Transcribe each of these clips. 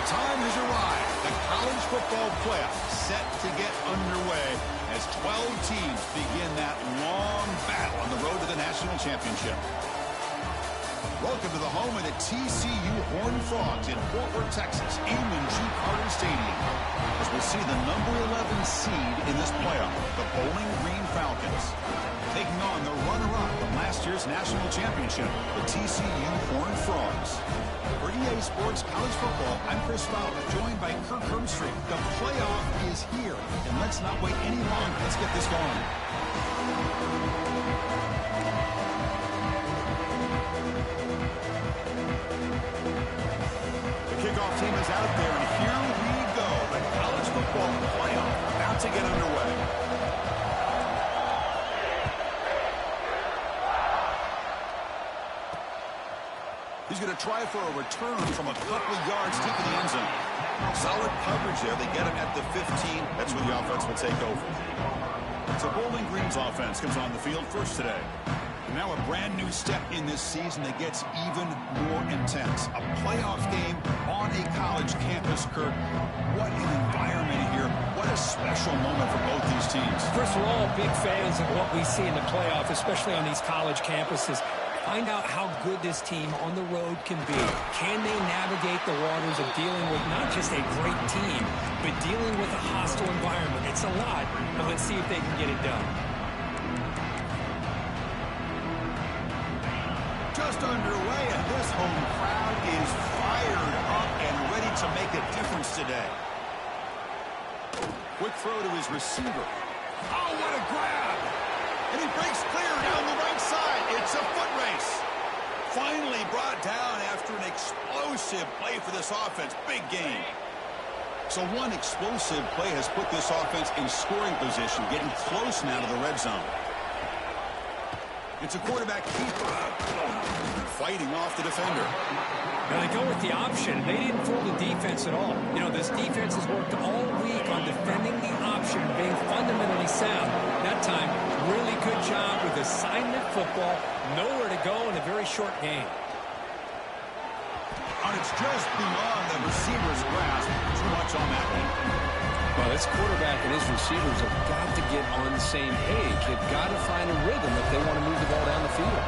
time has arrived. The college football playoff set to get underway as 12 teams begin that long battle on the road to the national championship. Welcome to the home of the TCU Horned Frogs in Fort Worth, Texas, Amon G. Carter Stadium, as we see the number 11 seed in this playoff, the Bowling Green Falcons, taking on the runner-up from last year's national championship, the TCU Horned Frogs. For EA Sports College Football, I'm Chris Fowler, joined by Kirk Hermstreet. The playoff is here, and let's not wait any longer. Let's get this going. The kickoff team is out there, and here we go. The college football playoff about to get underway. He's going to try for a return from a couple of yards deep in the end zone. Solid coverage there. They get him at the 15. That's where the offense will take over. So Bowling Green's offense comes on the field first today. And now a brand new step in this season that gets even more intense. A playoff game on a college campus, Kirk. What an environment here. What a special moment for both these teams. First, we're all big fans of what we see in the playoff, especially on these college campuses. Find out how good this team on the road can be. Can they navigate the waters of dealing with not just a great team, but dealing with a hostile environment? It's a lot, but let's see if they can get it done. Just underway, and this home crowd is fired up and ready to make a difference today. Quick throw to his receiver. Oh, what a grab! And he breaks clear down the right side. It's a foot race. Finally brought down after an explosive play for this offense. Big game. So one explosive play has put this offense in scoring position, getting close now to the red zone. It's a quarterback keeper fighting off the defender. Now they go with the option. They didn't fool the defense at all. You know, this defense has worked all week on defending the option, being fundamentally sound. That time, really good job with assignment football. Nowhere to go in a very short game. And it's just beyond the receiver's grasp. Too much on that one. Well, this quarterback and his receivers have got to get on the same page. They've got to find a rhythm if they want to move the ball down the field.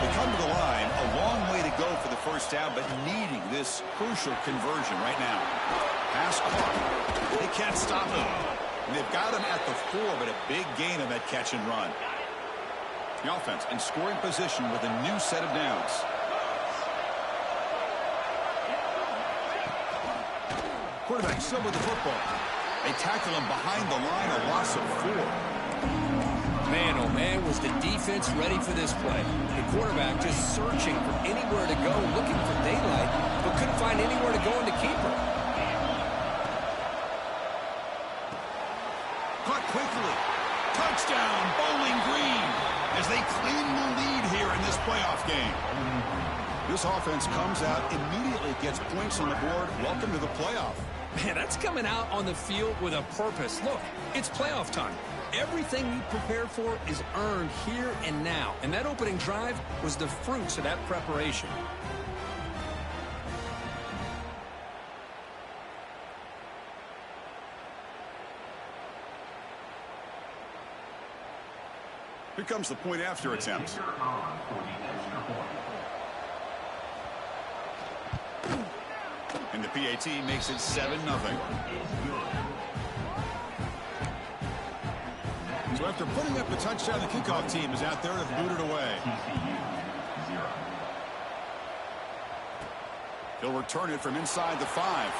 They come to the line, a long way to go for the first down, but needing this crucial conversion right now. Pass caught. They can't stop him. And they've got him at the 4, but a big gain on that catch and run. The offense in scoring position with a new set of downs. Quarterback still with the football. They tackle him behind the line, a loss of 4. Man, oh man, was the defense ready for this play. The quarterback just searching for anywhere to go, looking for daylight, but couldn't find anywhere to go in the keeper. Caught quickly. Touchdown, Bowling Green, as they claim the lead here in this playoff game. This offense comes out, immediately gets points on the board. Welcome to the playoff. Man, that's coming out on the field with a purpose. Look, it's playoff time. Everything you prepared for is earned here and now. And that opening drive was the fruits of that preparation. Here comes the point after attempt. And the PAT makes it 7-0. So after putting up the touchdown, the kickoff team is out there to boot it away. He'll return it from inside the 5.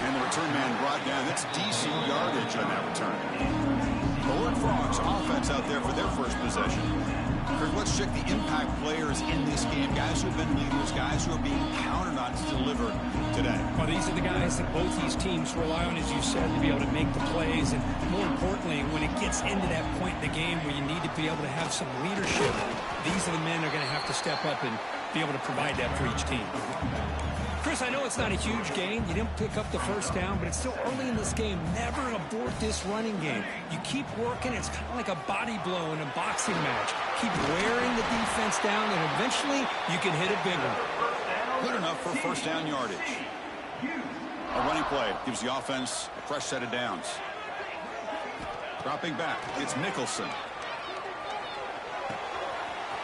And the return man brought down. That's decent yardage on that return. The Horned Frogs offense out there for their first possession. Kirk, let's check the impact players in this game. Guys who have been leaders, guys who are being counted on to deliver today. Well, these are the guys that both these teams rely on, as you said, to be able to make the plays. And more importantly, when it gets into that point in the game where you need to be able to have some leadership, these are the men that are going to have to step up and be able to provide that for each team. Chris, I know it's not a huge gain. You didn't pick up the first down, but it's still early in this game. Never abort this running game. You keep working. It's kind of like a body blow in a boxing match. Keep wearing the defense down, and eventually you can hit a big one. Good enough for first down yardage. A running play gives the offense a fresh set of downs. Dropping back, it's Nicholson.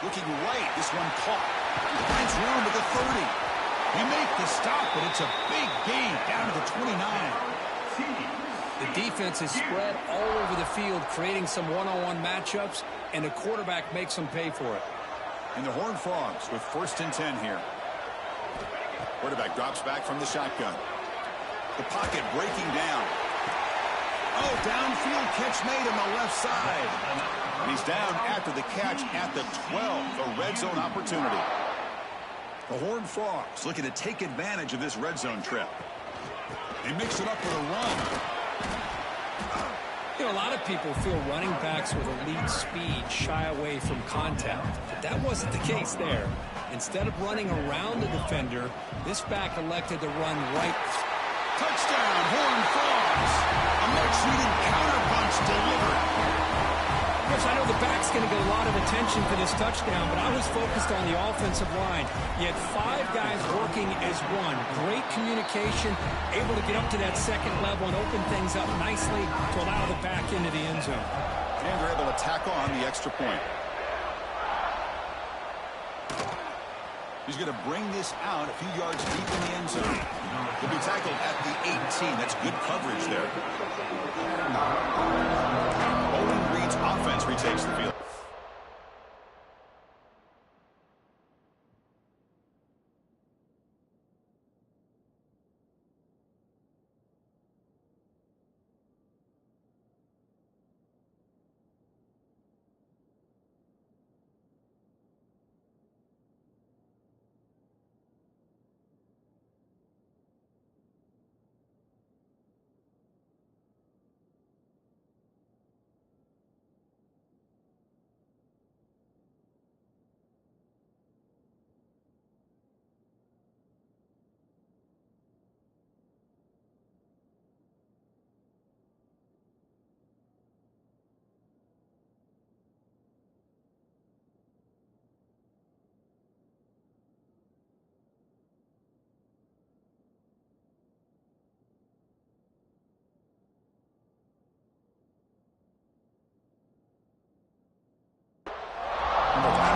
Looking right, this one caught. Finds room at the 30. He make the stop, but it's a big gain down to the 29. The defense is spread all over the field, creating some one-on-one matchups, and the quarterback makes them pay for it. And the Horned Frogs with 1st and 10 here. Quarterback drops back from the shotgun. The pocket breaking down. Oh, downfield catch made on the left side. And he's down after the catch at the 12, a red zone opportunity. The Horned Frogs looking to take advantage of this red zone trip. They mix it up with a run. You know, a lot of people feel running backs with elite speed shy away from contact, but that wasn't the case there. Instead of running around the defender, this back elected to run right. Touchdown, Horned Frogs. A much-needed counterpunch delivered. Coach, I know the back's going to get a lot of attention for this touchdown, but I was focused on the offensive line. You had 5 guys working as one. Great communication, able to get up to that second level and open things up nicely to allow the back into the end zone. And they're able to tackle on the extra point. He's going to bring this out a few yards deep in the end zone. He'll be tackled at the 18. That's good coverage there. Bowling Green's offense retakes the field.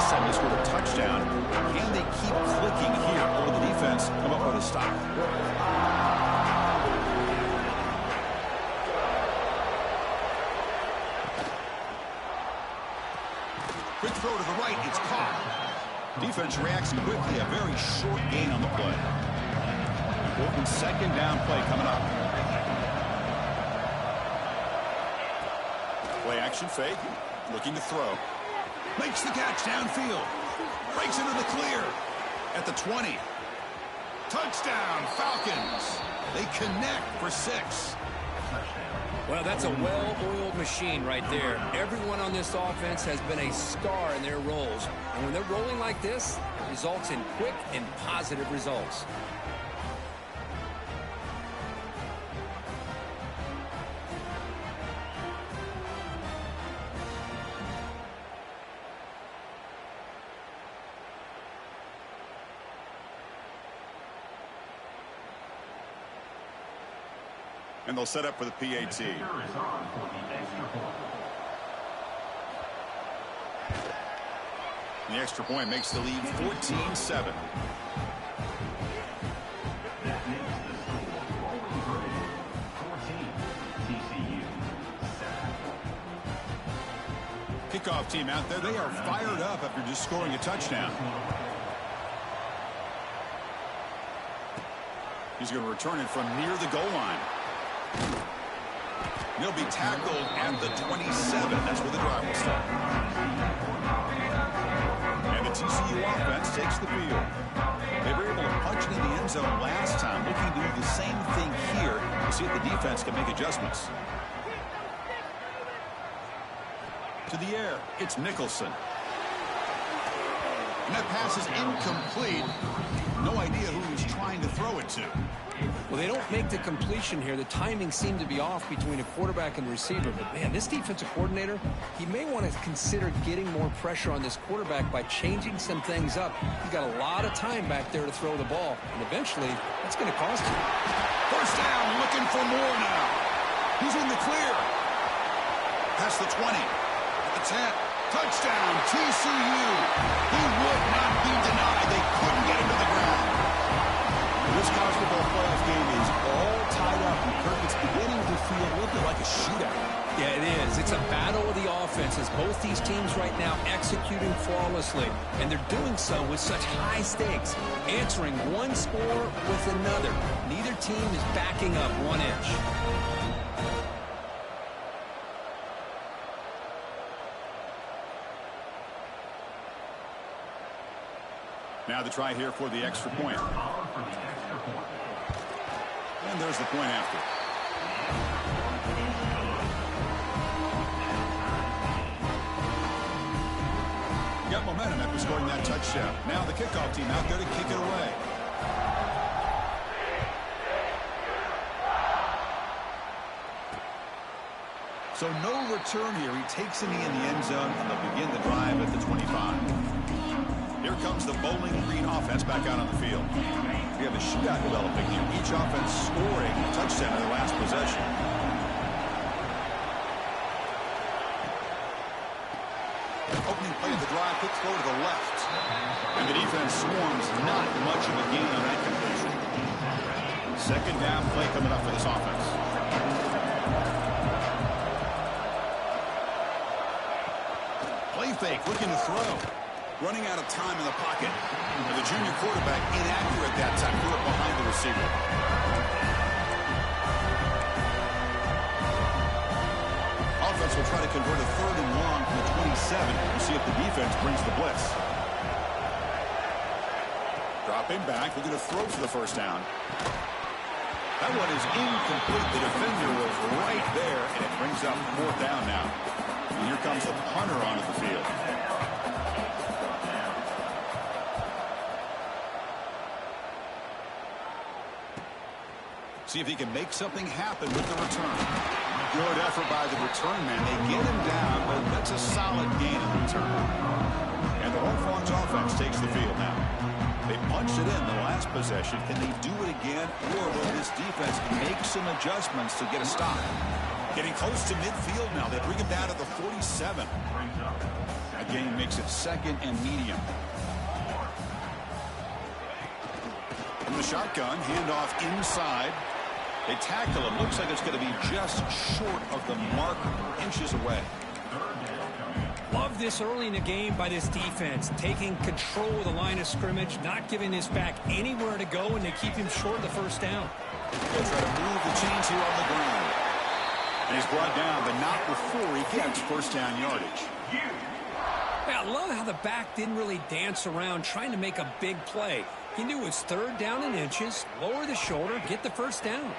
Time they scored a touchdown. Can they keep clicking here over the defense? Come up with a stop. Quick throw to the right. It's caught. Defense reacts quickly. A very short gain on the play. Important second down play coming up. Play action fake. Looking to throw. Makes the catch downfield. Breaks into the clear. At the 20. Touchdown, Falcons. They connect for 6. Well, that's a well-oiled machine right there. Everyone on this offense has been a star in their roles. And when they're rolling like this, it results in quick and positive results. And they'll set up for the PAT. The extra point makes the lead 14-7. Kickoff team out there. They are fired up after just scoring a touchdown. He's going to return it from near the goal line. He'll be tackled at the 27. That's where the drive will start. And the TCU offense takes the field. They were able to punch it in the end zone last time. Looking to do the same thing here to see if the defense can make adjustments. To the air, it's Nicholson. And that pass is incomplete. No idea who he's trying to throw it to. Well, they don't make the completion here. The timing seemed to be off between a quarterback and receiver. But, man, this defensive coordinator, he may want to consider getting more pressure on this quarterback by changing some things up. He's got a lot of time back there to throw the ball. And eventually, that's going to cost him. First down, looking for more now. He's in the clear. Past the 20. At the 10. Touchdown, TCU. He would not be denied. They couldn't get him to the ground. This college football playoff game is all tied up, and Kirk, it's beginning to feel a little bit like a shootout. Yeah, it is. It's a battle of the offenses. Both these teams right now executing flawlessly, and they're doing so with such high stakes, answering one score with another. Neither team is backing up 1 inch. Now the try here for the extra point. And there's the point after. Got momentum after scoring that touchdown. Now the kickoff team out there to kick it away. So no return here. He takes a knee in the end zone, and they'll begin the drive at the 25. Here comes the Bowling Green offense back out on the field. We have a shootout developing here. Each offense scoring a touchdown in their last possession. Opening play of the drive, quick throw to the left. And the defense swarms not much of a gain on that completion. Second down play coming up for this offense. Play fake, looking to throw. Running out of time in the pocket. And the junior quarterback inaccurate that time. Threw it behind the receiver. Offense will try to convert a 3rd and long from the 27. We'll see if the defense brings the blitz. Dropping back. Looking to throw for the first down. That one is incomplete. The defender was right there, and it brings up 4th down now. And here comes the punter onto the field. See if he can make something happen with the return. Good effort by the return man. They get him down, but that's a solid gain in return. And the Horned Frogs offense takes the field now. They punched it in the last possession. Can they do it again? Or will this defense make some adjustments to get a stop? Getting close to midfield now. They bring him down to the 47. That gain makes it 2nd and medium. From the shotgun, handoff inside. They tackle him. Looks like it's going to be just short of the mark, inches away. Love this early in the game by this defense, taking control of the line of scrimmage, not giving this back anywhere to go, and they keep him short of the first down. They'll try to move the chains here on the ground. And he's brought down, but not before he gets first down yardage. I love how the back didn't really dance around trying to make a big play. He knew it was 3rd down and inches, lower the shoulder, get the first down.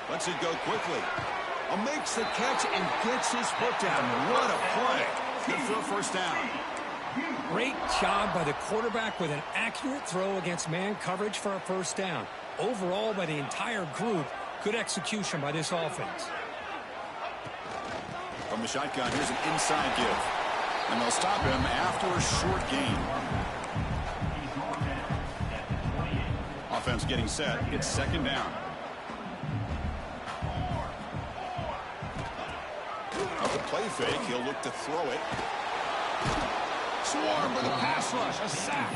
Lets it go quickly. Makes the catch and gets his foot down. What a play. Good for a first down. Great job by the quarterback with an accurate throw against man coverage for a first down. Overall, by the entire group, good execution by this offense. From the shotgun, here's an inside give. And they'll stop him after a short gain. Offense getting set. It's 2nd down. Off the play fake, he'll look to throw it. Swarm with a pass rush, a sack.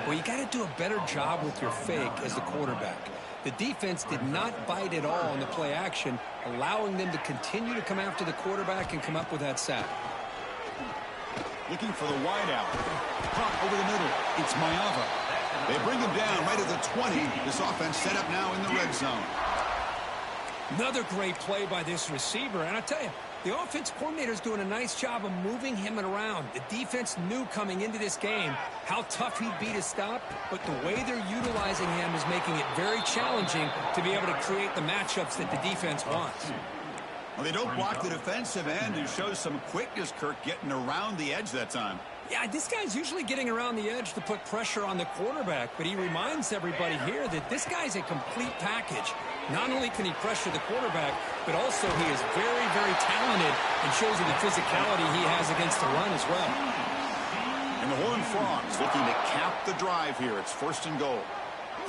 Well, you got to do a better job with your fake as the quarterback. The defense did not bite at all on the play action, allowing them to continue to come after the quarterback and come up with that sack. Looking for the wide out. Pop over the middle. It's Mayava. They bring him down right at the 20. This offense set up now in the red zone. Another great play by this receiver. And I tell you, the offense coordinator is doing a nice job of moving him around. The defense knew coming into this game how tough he'd be to stop, but the way they're utilizing him is making it very challenging to be able to create the matchups that the defense wants. Well, they don't block the defensive end, who shows some quickness, Kirk, getting around the edge that time. Yeah, this guy's usually getting around the edge to put pressure on the quarterback, but he reminds everybody here that this guy's a complete package. Not only can he pressure the quarterback, but also he is very, very talented and shows you the physicality he has against the run as well. And the Horned Frogs looking to cap the drive here. It's 1st and goal.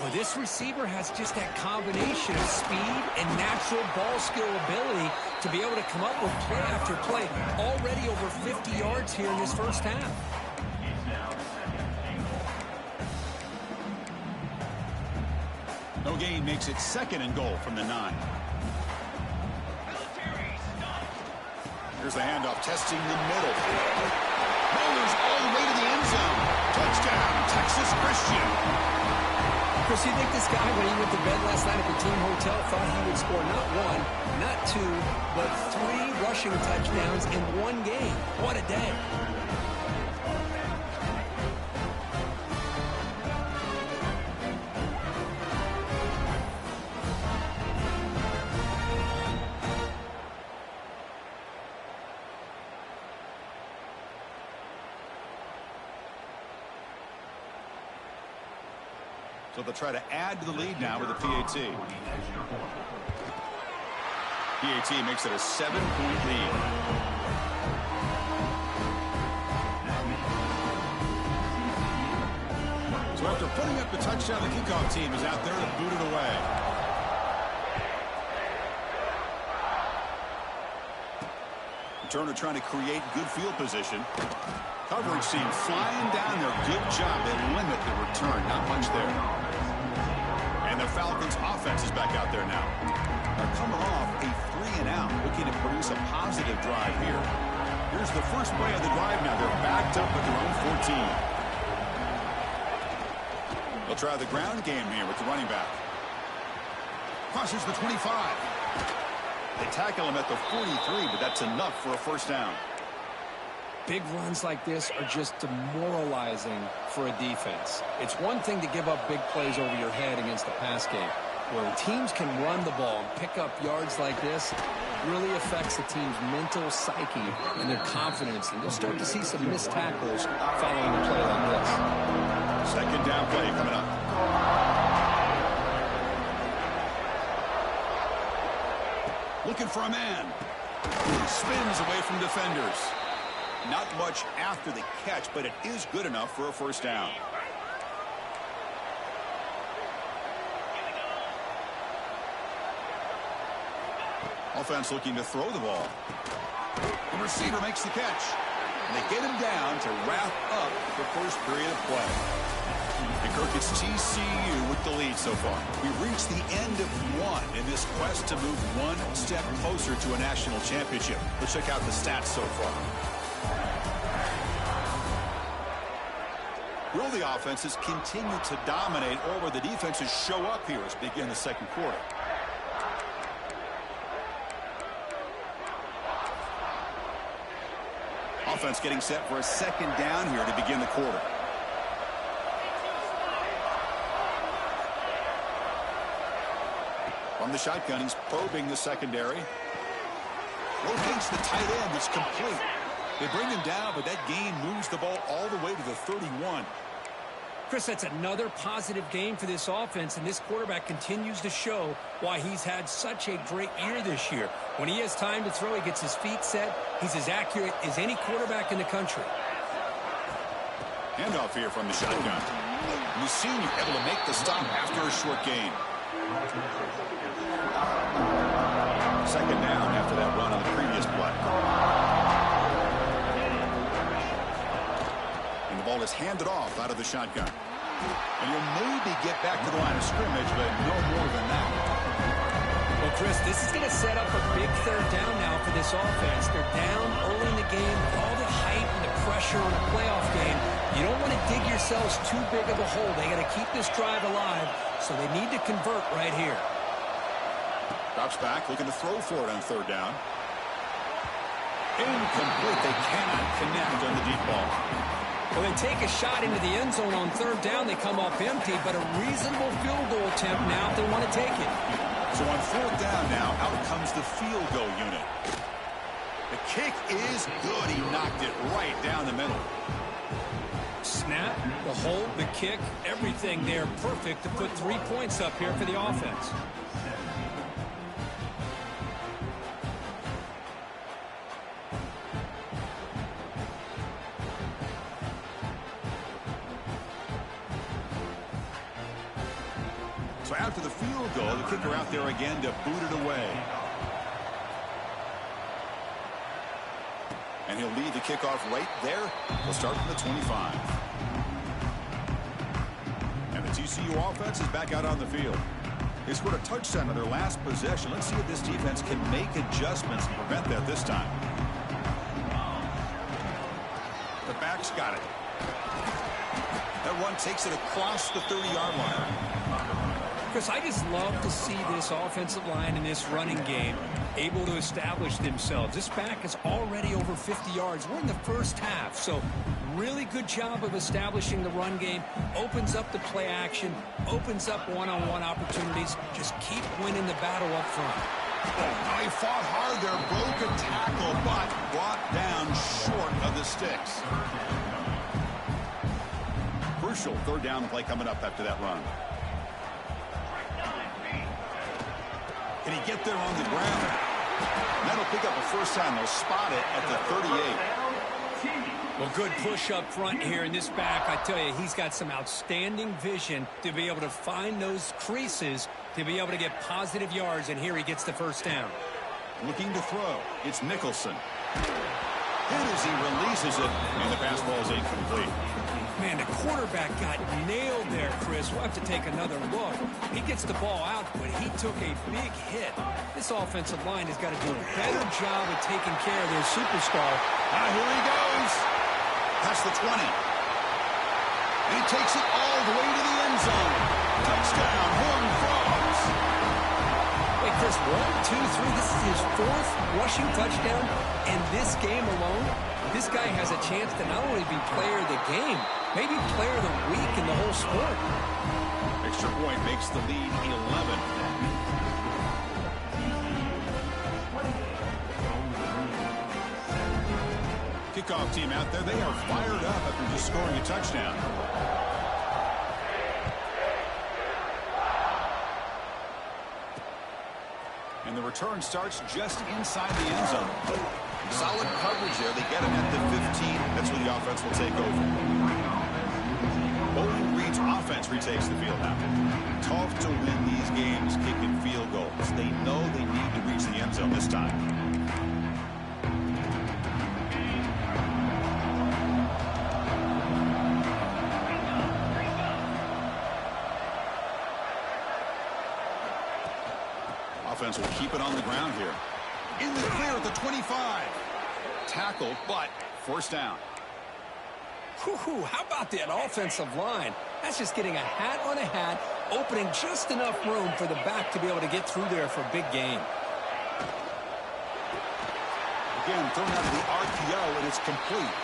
Well, this receiver has just that combination of speed and natural ball skill ability to be able to come up with play after play. Already over 50 yards here in this first half. No gain makes it 2nd and goal from the 9. Here's the handoff, testing the middle. Rollers all the way to the end zone. Touchdown, Texas Christian. Chris, you think this guy, when he went to bed last night at the team hotel, thought he would score not 1, not 2, but 3 rushing touchdowns in one game? What a day. So they'll try to add to the lead now with a PAT. PAT makes it a 7-point lead. So after putting up the touchdown, the kickoff team is out there to boot it away. Turner trying to create good field position. Coverage team flying down there. Good job. They limit the return. Not much there. And the Falcons offense is back out there now. They're coming off a 3-and-out, looking to produce a positive drive here. Here's the first play of the drive now. They're backed up at their own 14. They'll try the ground game here with the running back. Crosses the 25. They tackle him at the 43, but that's enough for a first down. Big runs like this are just demoralizing for a defense. It's one thing to give up big plays over your head against the pass game. When teams can run the ball and pick up yards like this, it really affects the team's mental psyche and their confidence. And you'll start to see some missed tackles following a play like this. 2nd down play coming up. Looking for a man. Spins away from defenders. Not much after the catch, but it is good enough for a first down. Offense looking to throw the ball. The receiver makes the catch. And they get him down to wrap up the first period of play. And Kirk, it's TCU with the lead so far. We've reached the end of one in this quest to move one step closer to a national championship. Let's check out the stats so far. Will the offenses continue to dominate, or will the defenses show up here as we begin the second quarter? Offense getting set for a 2nd down here to begin the quarter. From the shotgun, he's probing the secondary. Rotates the tight end. It's complete. They bring him down, but that gain moves the ball all the way to the 31. Chris, that's another positive game for this offense, and this quarterback continues to show why he's had such a great year this year. When he has time to throw, he gets his feet set. He's as accurate as any quarterback in the country. Handoff here from the shotgun. The senior able to make the stop after a short gain. 2nd down after that run on the previous play. And the ball is handed off out of the shotgun. And he'll maybe get back to the line of scrimmage, but no more than that. Well, Chris, this is going to set up a big 3rd down now for this offense. They're down early in the game, all the hype and the pressure on a playoff game. You don't want to dig yourselves too big of a hole. They got to keep this drive alive, so they need to convert right here. Drops back, looking to throw for it on 3rd down. Incomplete. They cannot connect on the deep ball. Well, they take a shot into the end zone on 3rd down. They come up empty, but a reasonable field goal attempt now if they want to take it. So on 4th down now, out comes the field goal unit. The kick is good. He knocked it right down the middle. snap, the hold, the kick, everything there perfect to put 3 points up here for the offense. So after the field goal, the kicker out there again to boot it away. And he'll lead the kickoff right there. We'll start from the 25. And the TCU offense is back out on the field. They scored a touchdown on their last possession. Let's see if this defense can make adjustments to prevent that this time. The back's got it. That run takes it across the 30-yard line. Chris, I just love to see this offensive line in this running game able to establish themselves. This back is already over 50 yards. We're in the first half, so really good job of establishing the run game. Opens up the play action, opens up one-on-one opportunities. Just keep winning the battle up front. Oh, he fought hard there, broke a tackle, but brought down short of the sticks. Crucial third down play coming up after that run. Can he get there on the ground? And that'll pick up a first down. They'll spot it at the 38. Well, good push up front here in this back. I tell you, he's got some outstanding vision to be able to find those creases, to be able to get positive yards, and here he gets the first down. Looking to throw. It's Nicholson. Hit as he releases it, and the pass ball is incomplete. Man, the quarterback got nailed there, Chris. We'll have to take another look. He gets the ball out, but he took a big hit. This offensive line has got to do a better job of taking care of their superstar. Here he goes. Past the 20. And he takes it all the way to the end zone. Touchdown, Horned Frogs. Hey, Chris, 1, 2, 3. This is his 4th rushing touchdown in this game alone. This guy has a chance to not only be player of the game, maybe player of the week in the whole sport. Extra point makes the lead 11. Kickoff team out there, they are fired up after just scoring a touchdown. And the return starts just inside the end zone. Solid coverage there. They get him at the 15. That's where the offense will take over. Bowling Green's offense retakes the field now. Tough to win these games kicking field goals. They know they need to reach the end zone this time. Offense will keep it on the ground here. In the clear at the 25. Tackle, but first down. Whew, how about that offensive line? That's just getting a hat on a hat, opening just enough room for the back to be able to get through there for a big gain. Again, thrown out of the RPO, and it's complete.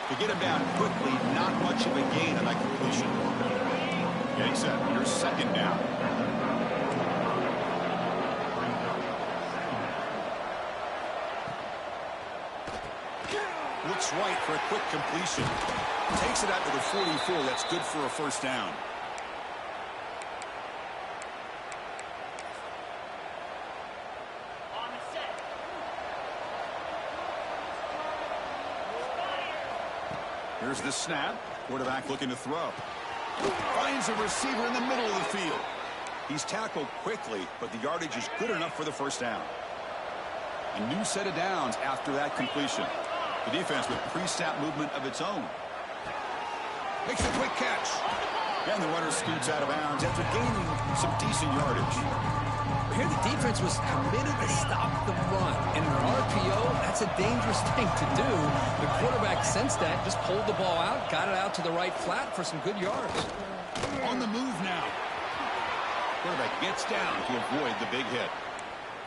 To get him down quickly, not much of a gain on that completion. Getting set. Here's second down. Looks right for a quick completion. Takes it out to the 44. That's good for a first down. Here's the snap. Quarterback looking to throw. Finds a receiver in the middle of the field. He's tackled quickly, but the yardage is good enough for the first down. A new set of downs after that completion. The defense with pre-snap movement of its own. Makes a quick catch. And the runner scoots out of bounds after gaining some decent yardage. Here the defense was committed to stop the run. In an RPO, that's a dangerous thing to do. The quarterback sensed that, just pulled the ball out, got it out to the right flat for some good yards. On the move now. Quarterback gets down to avoid the big hit.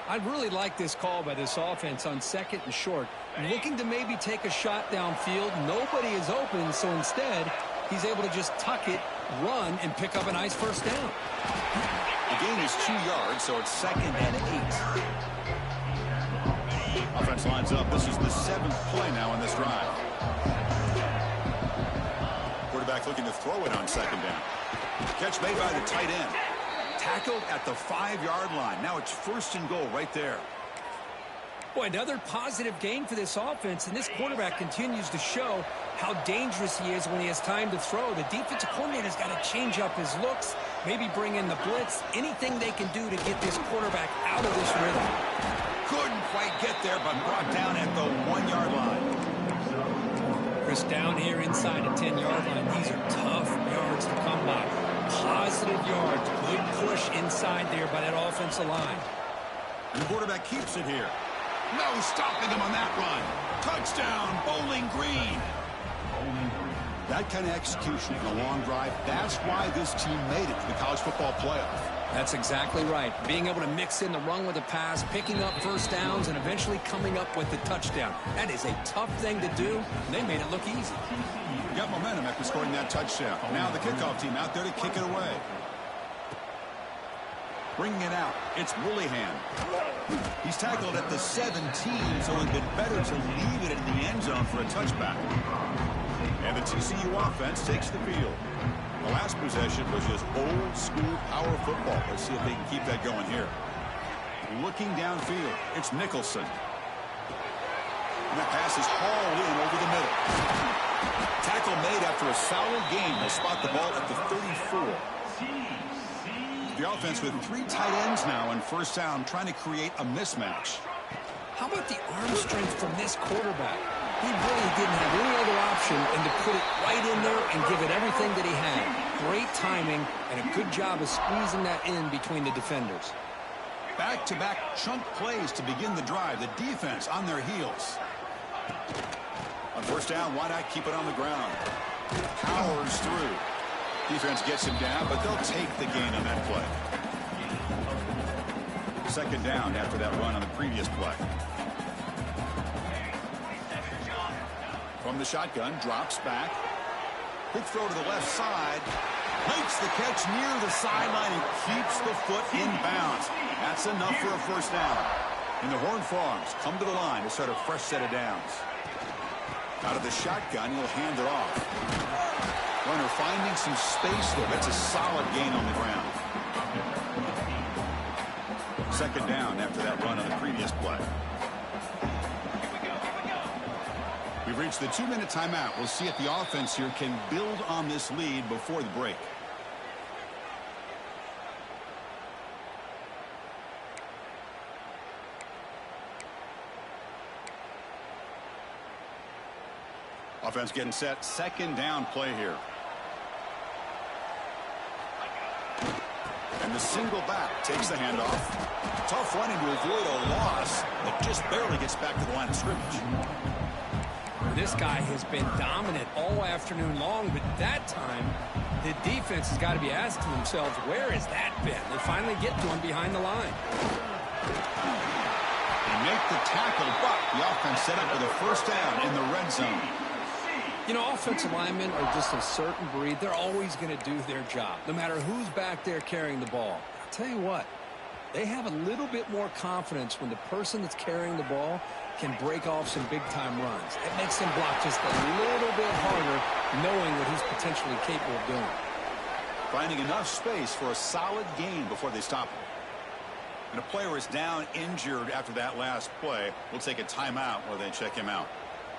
I really like this call by this offense on second and short. Looking to maybe take a shot downfield. Nobody is open, so instead, he's able to just tuck it, run, and pick up a nice first down. The gain is 2 yards, so it's second and 8. Offense lines up. This is the 7th play now on this drive. Quarterback looking to throw it on second down. Catch made by the tight end. Tackled at the 5-yard line. Now it's 1st and goal right there. Boy, another positive gain for this offense, and this quarterback continues to show how dangerous he is when he has time to throw. The defensive coordinator's got to change up his looks, maybe bring in the blitz, anything they can do to get this quarterback out of this rhythm. Couldn't quite get there, but brought down at the 1-yard line. Chris, down here inside the 10-yard line, these are tough yards to come by. Positive yards, good push inside there by that offensive line. And the quarterback keeps it here. No stopping him on that run. Touchdown, Bowling Green. That kind of execution in a long drive, that's why this team made it to the college football playoff. That's exactly right. Being able to mix in the run with the pass, picking up first downs, and eventually coming up with the touchdown. That is a tough thing to do. They made it look easy. Got momentum after scoring that touchdown. Now the kickoff team out there to kick it away. Bringing it out, it's Willihan. He's tackled at the 17, so it would have been better to leave it in the end zone for a touchback. And the TCU offense takes the field. The last possession was just old-school power football. Let's see if they can keep that going here. Looking downfield, it's Nicholson. And that pass is hauled in over the middle. Tackle made after a solid gain. They spot the ball at the 34. The offense with 3 tight ends now on 1st down, trying to create a mismatch. How about the arm strength from this quarterback? He really didn't have any other option than to put it right in there and give it everything that he had. Great timing and a good job of squeezing that in between the defenders. Back-to-back chunk plays to begin the drive. The defense on their heels. On 1st down, why not keep it on the ground? Powers through. Defense gets him down, but they'll take the gain on that play. 2nd down after that run on the previous play. From the shotgun, drops back. Quick throw to the left side. Makes the catch near the sideline and keeps the foot in bounds. That's enough for a 1st down. And the Horned Frogs come to the line to start a fresh set of downs. Out of the shotgun, he'll hand it off. Runner finding some space there. That's a solid gain on the ground. 2nd down after that run on the previous play. We've reached the 2-minute timeout. We'll see if the offense here can build on this lead before the break. Offense getting set. 2nd down play here. And the single back takes the handoff. Tough running to avoid a loss, but just barely gets back to the line of scrimmage. This guy has been dominant all afternoon long, but that time, the defense has got to be asking themselves, where has that been? They finally get to him behind the line. They make the tackle, but the offense set up with a 1st down in the red zone. You know, offensive linemen are just a certain breed. They're always going to do their job, no matter who's back there carrying the ball. I'll tell you what, they have a little bit more confidence when the person that's carrying the ball can break off some big-time runs. It makes them block just a little bit harder, knowing what he's potentially capable of doing. Finding enough space for a solid gain before they stop him. And a player is down injured after that last play. We'll take a timeout while they check him out.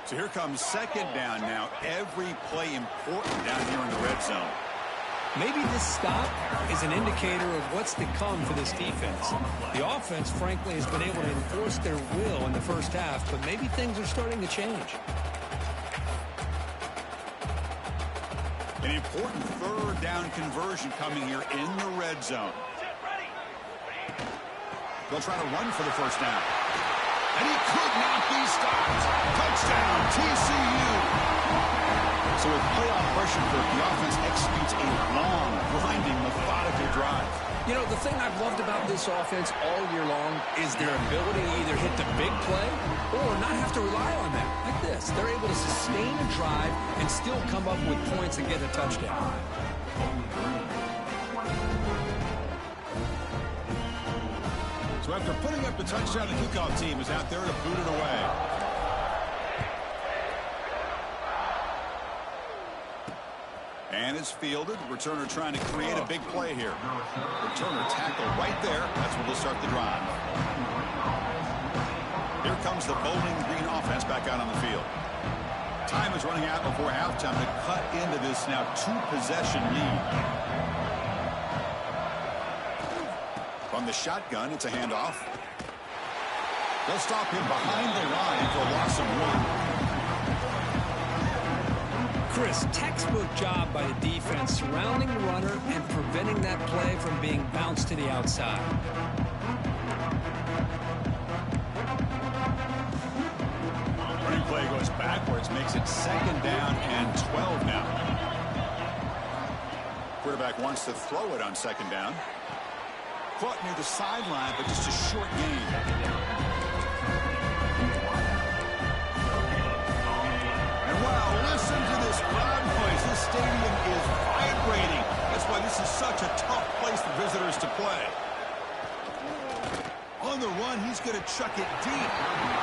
So here comes 2nd down now. Every play important down here in the red zone. Maybe this stop is an indicator of what's to come for this defense. The offense, frankly, has been able to enforce their will in the 1st half, but maybe things are starting to change. An important 3rd down conversion coming here in the red zone. They'll try to run for the 1st down. And he could not be stopped. Touchdown, TCU. So with playoff pressure, the offense executes a long, grinding, methodical drive. You know, the thing I've loved about this offense all year long is their ability to either hit the big play or not have to rely on that. Like this. They're able to sustain a drive and still come up with points and get a touchdown. So after putting up the touchdown, the kickoff team is out there to boot it away. And it's fielded. Returner trying to create a big play here. Returner tackle right there. That's where they'll start the drive. Here comes the Bowling Green offense back out on the field. Time is running out before halftime to cut into this now two-possession lead. From the shotgun, it's a handoff. They'll stop him behind the line for a loss of 1. Chris, textbook job by the defense surrounding the runner and preventing that play from being bounced to the outside. Running play goes backwards, makes it 2nd down and 12 now. Quarterback wants to throw it on 2nd down. Caught near the sideline, but just a short gain. And wow, listen to this crowd noise. This stadium is vibrating. That's why this is such a tough place for visitors to play. On the run, he's going to chuck it deep.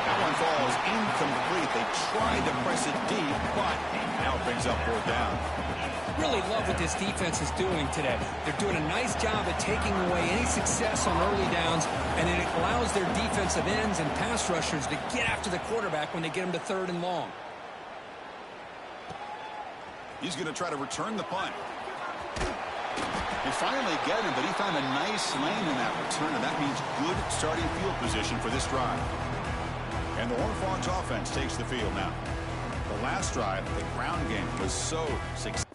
That one falls incomplete. They tried to press it deep, but now it brings up 4th down. Really love what this defense is doing today. They're doing a nice job at taking away any success on early downs, and it allows their defensive ends and pass rushers to get after the quarterback when they get him to 3rd and long. He's going to try to return the punt. They finally get him, but he found a nice lane in that return, and that means good starting field position for this drive. And the Horned Frogs offense takes the field now. The last drive, the ground game was so successful.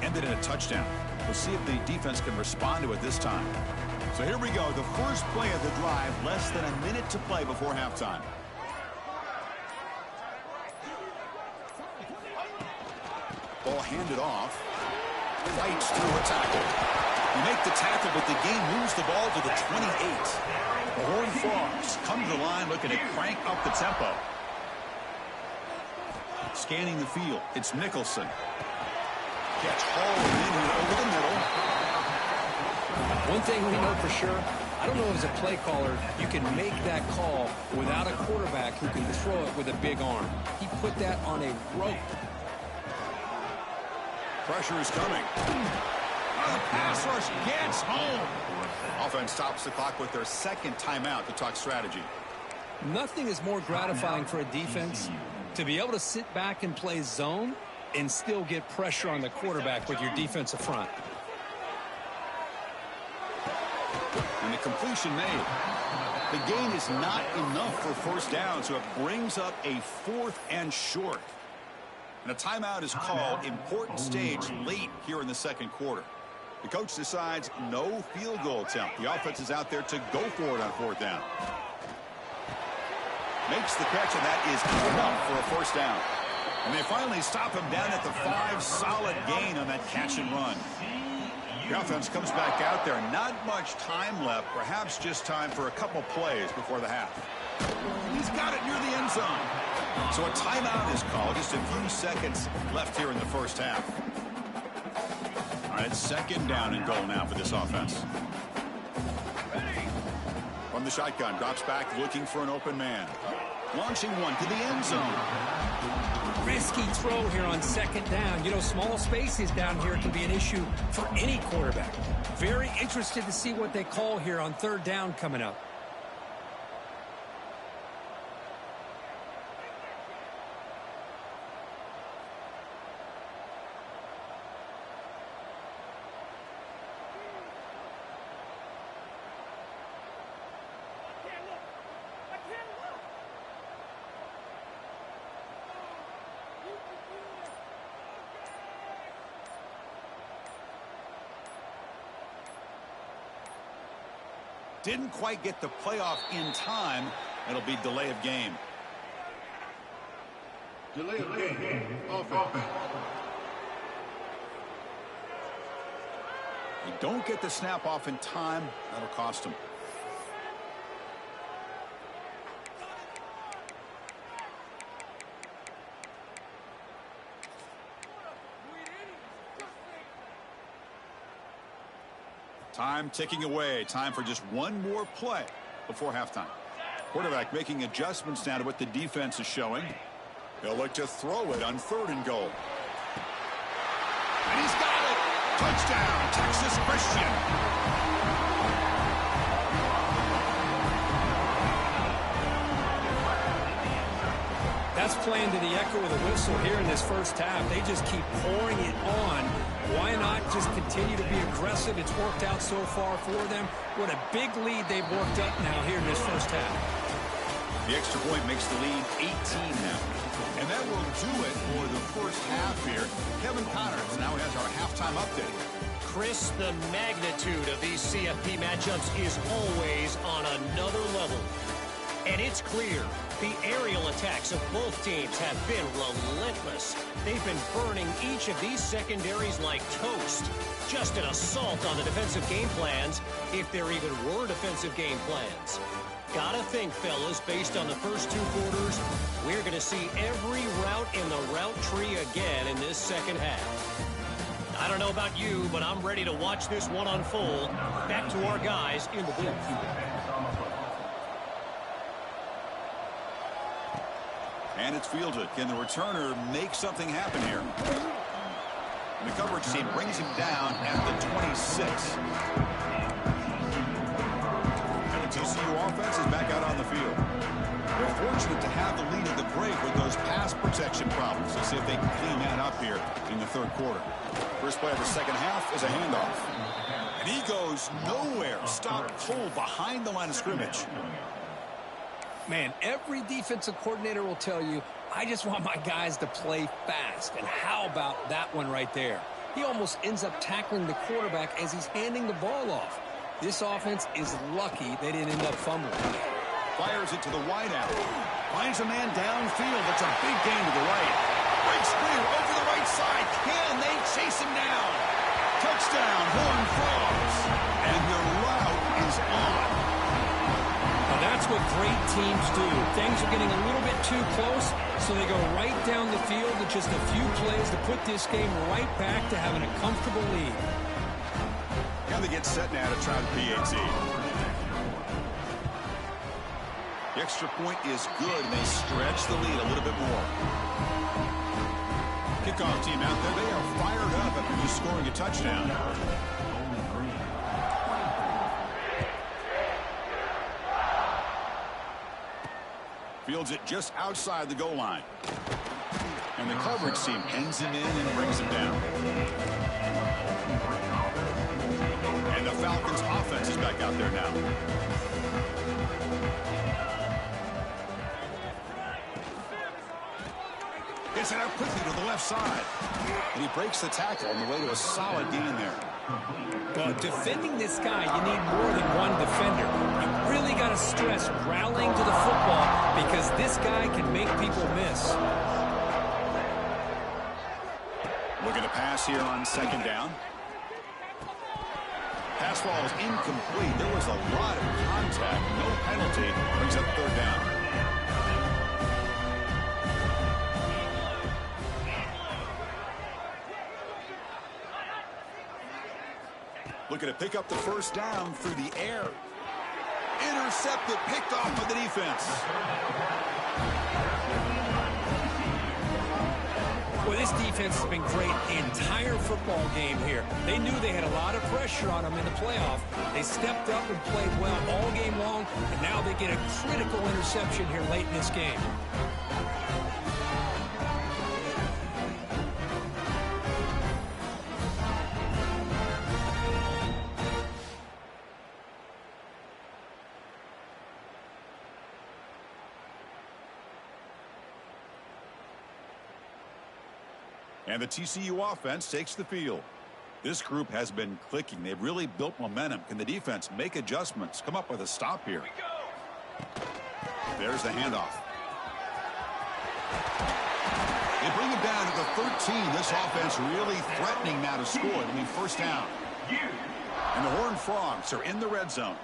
Ended in a touchdown. We'll see if the defense can respond to it this time. So here we go. The first play of the drive, less than a minute to play before halftime. Ball handed off. Fights through a tackle. You make the tackle, but the game moves the ball to the 28. The Horned Frogs come to the line looking to crank up the tempo. Scanning the field, it's Nicholson. Catch hauled in over the middle. One thing we know for sure, I don't know as a play caller, you can make that call without a quarterback who can throw it with a big arm. He put that on a rope. Pressure is coming. The pass rush gets home. Offense stops the clock with their 2nd timeout to talk strategy. Nothing is more gratifying for a defense to be able to sit back and play zone and still get pressure on the quarterback with your defensive front. And the completion made. The gain is not enough for 1st down, so it brings up a 4th and short. And a timeout is called. Important stage late here in the 2nd quarter. The coach decides no field goal attempt. The offense is out there to go for it on 4th down. Makes the catch, and that is enough for a 1st down. And they finally stop him down at the 5. Solid gain on that catch and run. The offense comes back out there. Not much time left. Perhaps just time for a couple plays before the half. He's got it near the end zone. So a timeout is called. Just a few seconds left here in the 1st half. All right, 2nd down and goal now for this offense. From the shotgun, drops back looking for an open man. Launching one to the end zone. Risky throw here on 2nd down. You know, small spaces down here can be an issue for any quarterback. Very interested to see what they call here on 3rd down coming up. Didn't quite get the playoff in time. It'll be delay of game. Delay of game. Offense. You don't get the snap off in time. That'll cost him. Time ticking away. Time for just one more play before halftime. Quarterback making adjustments now to what the defense is showing. They'll look to throw it on 3rd and goal. And he's got it. Touchdown, Texas Christian. That's playing to the echo of the whistle here in this first half. They just keep pouring it on. Why not just continue to be aggressive? It's worked out so far for them. What a big lead they've worked up now here in this first half. The extra point makes the lead 18 now. And that will do it for the first half here. Kevin Connors now has our halftime update. Chris, the magnitude of these CFP matchups is always on another level. And it's clear the aerial attacks of both teams have been relentless. They've been burning each of these secondaries like toast. Just an assault on the defensive game plans, if there even were defensive game plans. Gotta think, fellas, based on the first 2 quarters, we're going to see every route in the route tree again in this second half. I don't know about you, but I'm ready to watch this one unfold. Back to our guys in the booth. And it's fielded. Can the returner make something happen here? And the coverage team brings him down at the 26. And the TCU offense is back out on the field. They're fortunate to have the lead at the break with those pass protection problems. Let's see if they can clean that up here in the 3rd quarter. First play of the second half is a handoff. And he goes nowhere. Stop cold behind the line of scrimmage. Man, every defensive coordinator will tell you, I just want my guys to play fast. And how about that one right there? He almost ends up tackling the quarterback as he's handing the ball off. This offense is lucky they didn't end up fumbling. Fires it to the wideout. Finds a man downfield. That's a big gain to the right. Breaks clear over the right side. Can they chase him down? Touchdown, Horned Frogs. And the route is on. That's what great teams do. Things are getting a little bit too close, so they go right down the field with just a few plays to put this game right back to having a comfortable lead. Now they get set now to try the PAT. The extra point is good, and they stretch the lead a little bit more. Kickoff team out there, they are fired up after just scoring a touchdown. Fields it just outside the goal line. And the coverage team ends him in and brings him down. And the Falcons offense is back out there now. Gets it out quickly to the left side. And he breaks the tackle on the way to a solid gain there. Well, defending this guy, you need more than one defender. You really got to stress rallying to the football because this guy can make people miss. Looking to pass here on 2nd down. Pass ball is incomplete. There was a lot of contact. No penalty. Brings up 3rd down. Looking to pick up the 1st down through the air. Intercepted, picked off by the defense. Well, this defense has been great the entire football game here. They knew they had a lot of pressure on them in the playoff. They stepped up and played well all game long, and now they get a critical interception here late in this game. And the TCU offense takes the field. This group has been clicking. They've really built momentum. Can the defense make adjustments? Come up with a stop here. There's the handoff. They bring it down to the 13. This offense really threatening now to score. It'll be first down. And the Horned Frogs are in the red zone.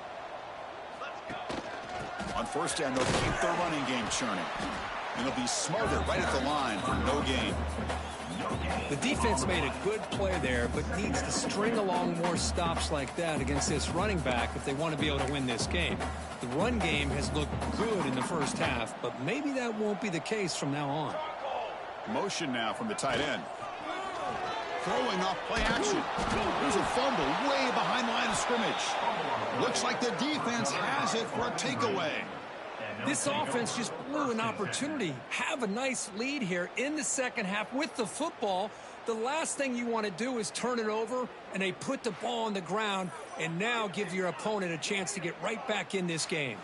On first down, they'll keep their running game churning. And they'll be smarter right at the line for no gain. The defense made a good play there, but needs to string along more stops like that against this running back if they want to be able to win this game. The run game has looked good in the first half, but maybe that won't be the case from now on. Motion now from the tight end. Throwing off play action. There's a fumble way behind the line of scrimmage. Looks like the defense has it for a takeaway. This offense just blew an opportunity. Have a nice lead here in the second half with the football. The last thing you want to do is turn it over, and they put the ball on the ground and now give your opponent a chance to get right back in this game.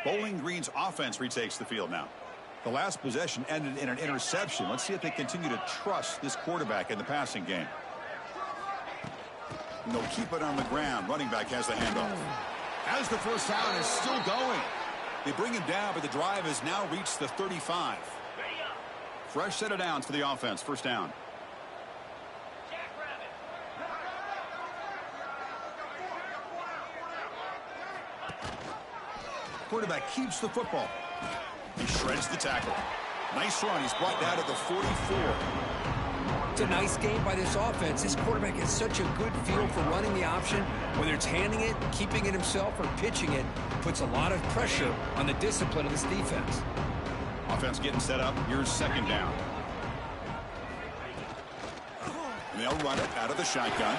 Bowling Green's offense retakes the field now. The last possession ended in an interception. Let's see if they continue to trust this quarterback in the passing game. And they'll keep it on the ground. Running back has the handoff. As the first down is still going. They bring him down, but the drive has now reached the 35. Fresh set of downs for the offense. First down. Quarterback keeps the football. He shreds the tackle. Nice run. He's brought down to the 44. It's a nice game by this offense. This quarterback has such a good feel for running the option. Whether it's handing it, keeping it himself, or pitching it, puts a lot of pressure on the discipline of this defense. Offense getting set up. Here's second down. And they'll run it out of the shotgun.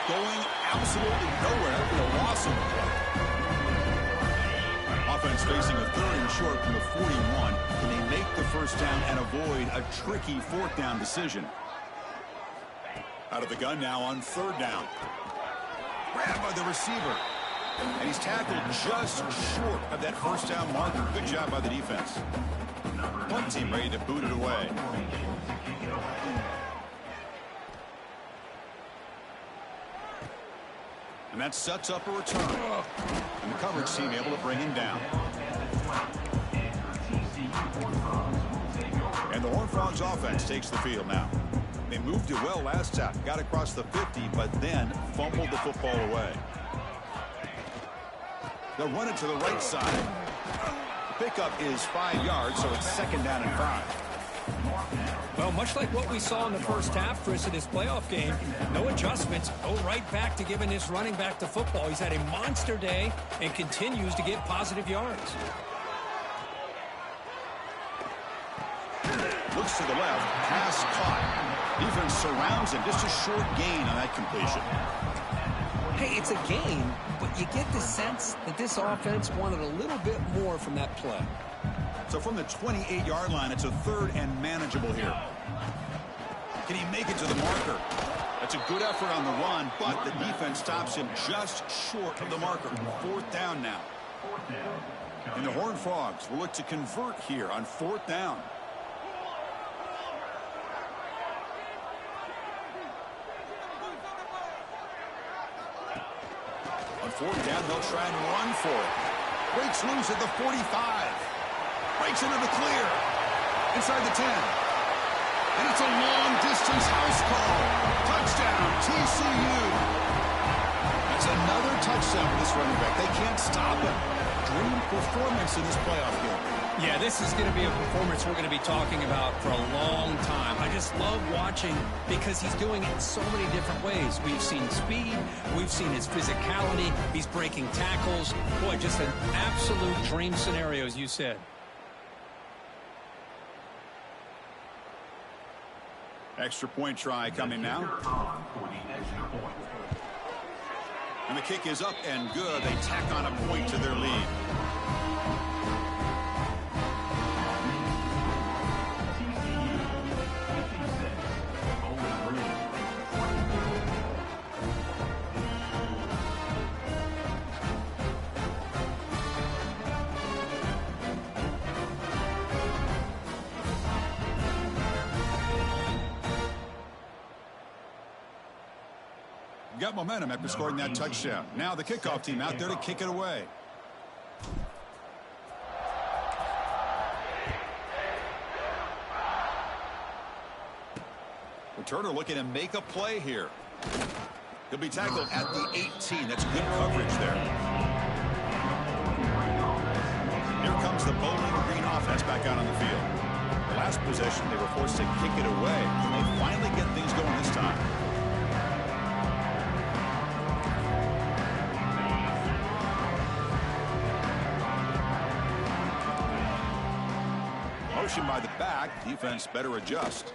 Going absolutely nowhere. That'll be a loss of the play. Offense facing a third and short from the 41. Can they make the first down and avoid a tricky fourth down decision? Out of the gun now on third down. Grabbed by the receiver. And he's tackled just short of that first down marker. Good job by the defense. One team ready to boot it away. And that sets up a return. And the coverage team able to bring him down. And the Horned Frogs offense takes the field now. They moved it well last time. Got across the 50, but then fumbled the football away. They'll run it to the right side. The pickup is 5 yards, so it's second down and 5. Well, much like what we saw in the first half, Chris, of this playoff game, no adjustments, go right back to giving this running back the football. He's had a monster day and continues to get positive yards. Looks to the left, pass caught. Defense surrounds him, just a short gain on that completion. Hey, it's a gain, but you get the sense that this offense wanted a little bit more from that play. So from the 28-yard line, it's a third and manageable here. Can he make it to the marker? That's a good effort on the run, but the defense stops him just short of the marker. Fourth down now. And the Horned Frogs will look to convert here on fourth down. On fourth down, they'll try and run for it. Breaks loose at the 45. Breaks into the clear. Inside the 10. And it's a long-distance house call. Touchdown, TCU. That's another touchdown for this running back. They can't stop him. Dream performance in this playoff game. Yeah, this is going to be a performance we're going to be talking about for a long time. I just love watching because he's doing it in so many different ways. We've seen speed. We've seen his physicality. He's breaking tackles. Boy, just an absolute dream scenario, as you said. Extra point try coming now. And the kick is up and good. They tack on a point to their lead. got momentum after scoring that touchdown. Now the kickoff team out there to kick it away. Returner looking to make a play here. He'll be tackled at the 18. That's good coverage there. Here comes the Bowling Green offense back out on the field. The last possession, they were forced to kick it away. And they finally get things going this time. Motion by the back. Defense better adjust.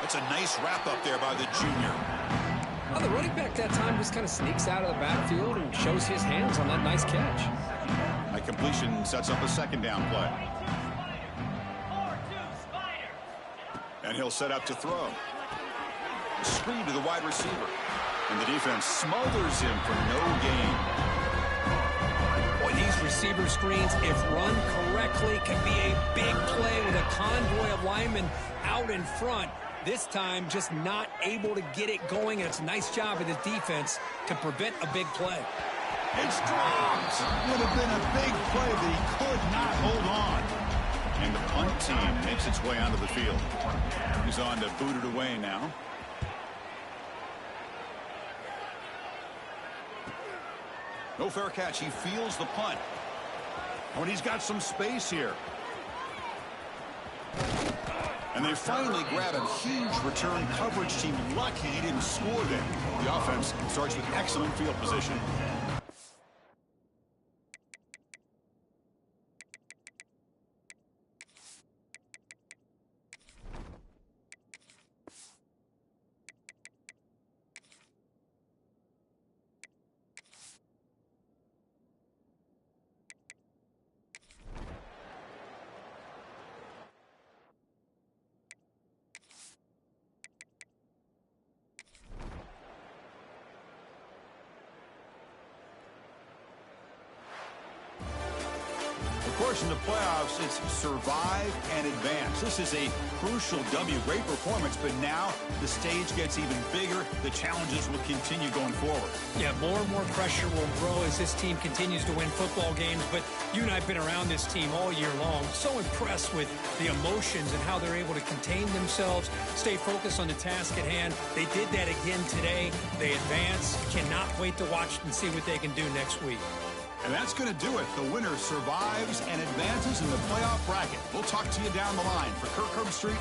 That's a nice wrap up there by the junior. Well, the running back that time just kind of sneaks out of the backfield and shows his hands on that nice catch. A completion sets up a second down play. And he'll set up to throw. A screen to the wide receiver. And the defense smothers him for no gain. Boy, these receiver screens, if run correctly, can be a big play with a convoy of linemen out in front. This time, just not able to get it going, and it's a nice job of the defense to prevent a big play. It's dropped. Would have been a big play, but he could not hold on. And the punt team makes its way onto the field. He's on to boot it away now. No fair catch. He feels the punt. Oh, and he's got some space here. And they finally grab a huge return. Coverage team lucky he didn't score there. The offense starts with excellent field position. Of course, in the playoffs, it's survive and advance. This is a crucial W. Great performance, but now the stage gets even bigger. The challenges will continue going forward. Yeah, more and more pressure will grow as this team continues to win football games. But you and I have been around this team all year long. So impressed with the emotions and how they're able to contain themselves, stay focused on the task at hand. They did that again today. They advance. Cannot wait to watch and see what they can do next week. And that's going to do it. The winner survives and advances in the playoff bracket. We'll talk to you down the line. For Kirk Herbstreit,